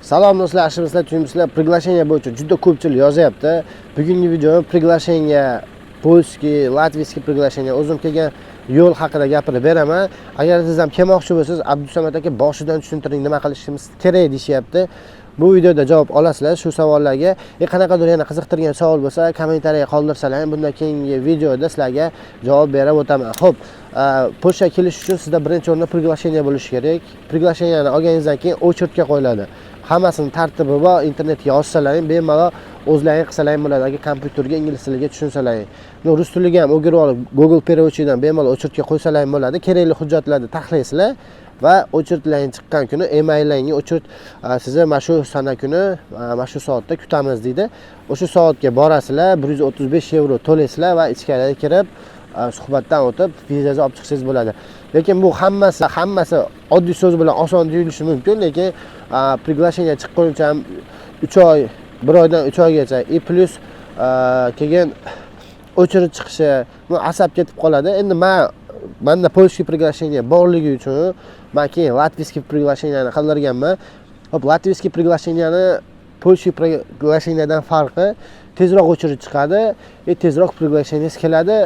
Salom do'stlar, yaxshimisizlar, tushunmisizlar? Приглашение bo'yicha juda ko'pchilik yozyapti. Bugungi video приглашение polskiy, latviyskiy приглашение o'zim kelgan yo'l haqida gapirib beraman. Agar siz ham kelmoqchi bo'lsangiz, Abdusamad aka boshidan tushuntiring, nima qilishimiz kerak deyapti. Bu videoda javob olasizlar shu savollarga. Qanaqadir yana qiziqtirgan savol bo'lsa, kommentariyaga qoldirsalar, bundan keyingi videoda sizlarga javob berib o'taman. Xo'p, Polshaga kelish uchun sizda birinchi o'rinda приглашение bo'lishi kerak. Приглашениeni olganingizdan keyin очередga qo'yiladi. Hammasini tartibi bor, internetga yozsalaring, bemalol o'zlaring qilsalaring bo'ladi. Agar kompyuterga ingliz tiliga tushunsalar. Rus tiliga ham o'girib olib, Google переводчиdan bemalol очередga qo'ysalaring bo'ladi. Kerakli hujjatlarni taxlaysizlar va очередlaring chiqqan kuni emailingga очеred sizni mana shu sana kuni, mana shu soatda kutamiz deydi. O'sha soatga borasizlar, 135 yevro to'laysizlar va ichkariga kirib suhbatdan o'tib vizangizni olib chiqsangiz bo'ladi. Lekin bu hammasi oddiy so'z bilan oson tuyulishi mumkin, lekin приглашение chiqquncha ham 3 oy, 1 oydan 3 oygacha plus keyin очередь chiqishi, bu asab ketib qoladi. Endi menda polskiy приглашение borligi uchun men keyin latviyskiy приглашениeni qildirganman. Hop, latviyskiy приглашениeni polskiy приглашениеdan farqi tezroq очередь chiqadi, tezroq приглашениеңiz keladi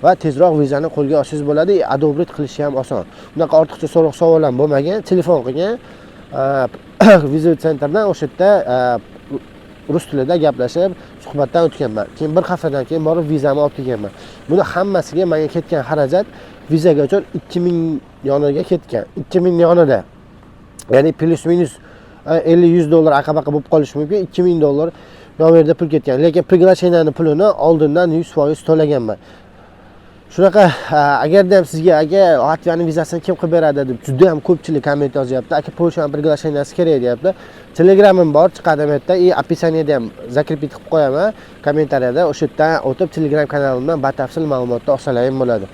va tezroq vizani qo'lga olsangiz bo'ladi. Adobrit qilishi ham oson. Bunaqa ortiqcha so'roq savol ham bo'lmagan. Telefon qilgan viza sentrdan o'sha yerda rus tilida gaplashib suhbatdan o'tganman. Keyin bir haftadan keyin borib vizamni olib kelganman. Buni hammasiga menga ketgan xarajat vizaga uchun 2000 yoniga ketgan. 2000 yonida. Ya'ni plus minus 50-100 dollar aqabaqa bo'lib qolishi mumkin. 2000 dollar yerda pul ketgan. Lekin приглашениeni pulini oldindan 100% to'laganman. Shunaqa, agarda ham sizga Latviyaning vizasini kim qilib beradi deb juda ham ko'pchilik komment yozyapti. Aka Polshaning приглашениesi kerak deyapti. Telegramim bor, chiqadi bu yerda. Описаниеda ham zakripit qilib qo'yaman kommentariyada. O'sha yerdan o'tib Telegram kanalimdan batafsil ma'lumotni olsalaring bo'ladi.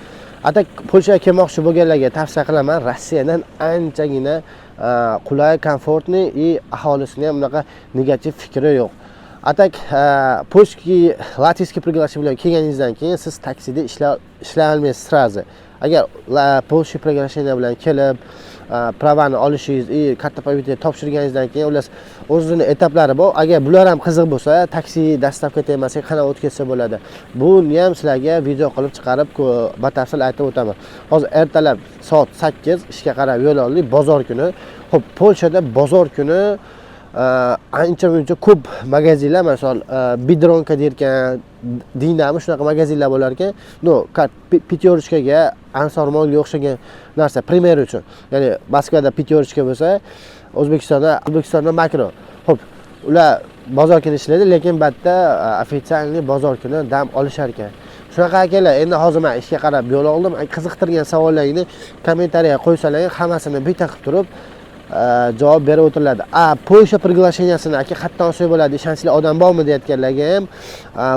Atak Polshaga kelmoqchi bo'lganlarga tavsiya qilaman. Rossiyadan anchagina qulay, komfortniy aholisining ham bunaqa negativ fikri yo'q. Atak polskiy, latviyskiy приглашение bilan kelganingizdan keyin siz taksida ishlay olmaysiz srazi. Agar polskiy приглашение bilan kelib pravani olishingiz, karta поведения topshirganingizdan keyin ular o'zini etaplari bor. Agar bular ham qiziq bo'lsa, taksi dastavka temasiga qanaqa o'tkazsa bo'ladi. Buni ham sizlarga video qilib chiqarib batafsil aytib o'taman. Hozir ertalab soat 8 ishga qarab yo'l oldik, bozor kuni. Xo'p, Polshada bozor kuni ancha-muncha ko'p magazinlar, masalan, Bidronka deyotgan, Dinamo shunaqa magazinlar bo'lar ekan. Pyaterочkaga, Ansor Molga o'xshagan narsa primer uchun. Ya'ni Moskvada Pyaterочka bo'lsa, O'zbekistonda Makro. Xo'p, ular bozor kuni ishlaydi, lekin batda ofitsialniy bozor kuni dam olishar ekan. Shunaqa akalar, endi hozir men ishga qarab yo'l oldim. Qiziqtirgan savollaringizni kommentariyaga qo'ysalaring, hammasini bitta qilib turib javob berib o'tiriladi. Polsha приглашениесini aka qayerdan olsa bo'ladi, ishonchli odam bormi deyotganlarga ham,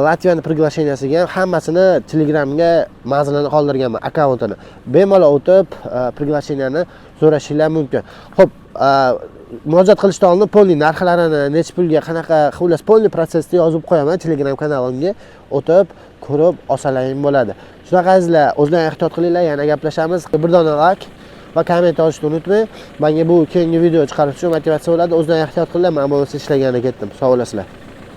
Latviyaning приглашениesiga ham hammasini Telegramga manzilini qoldirganman, akkauntini. Bemalol o'tib приглашениeni so'rashingiz mumkin. Xo'p, murojaat qilishdan oldin polni narxlarini, necha pulga, qanaqa xullas polni protsessni yozib qo'yaman Telegram kanalimga. O'tib ko'rib olsalaring bo'ladi. Shunaqa azizlar, o'zlaringiz ehtiyot qilinglar, yana gaplashamiz. Bir dona like va komment yozishni unutmang. Menga bu keyingi video chiqarish uchun motivatsiya bo'ladi. O'zlaringiz ehtiyot qilinglar. Men bo'lmasa ishlagani ketdim. Sog' bo'lasizlar.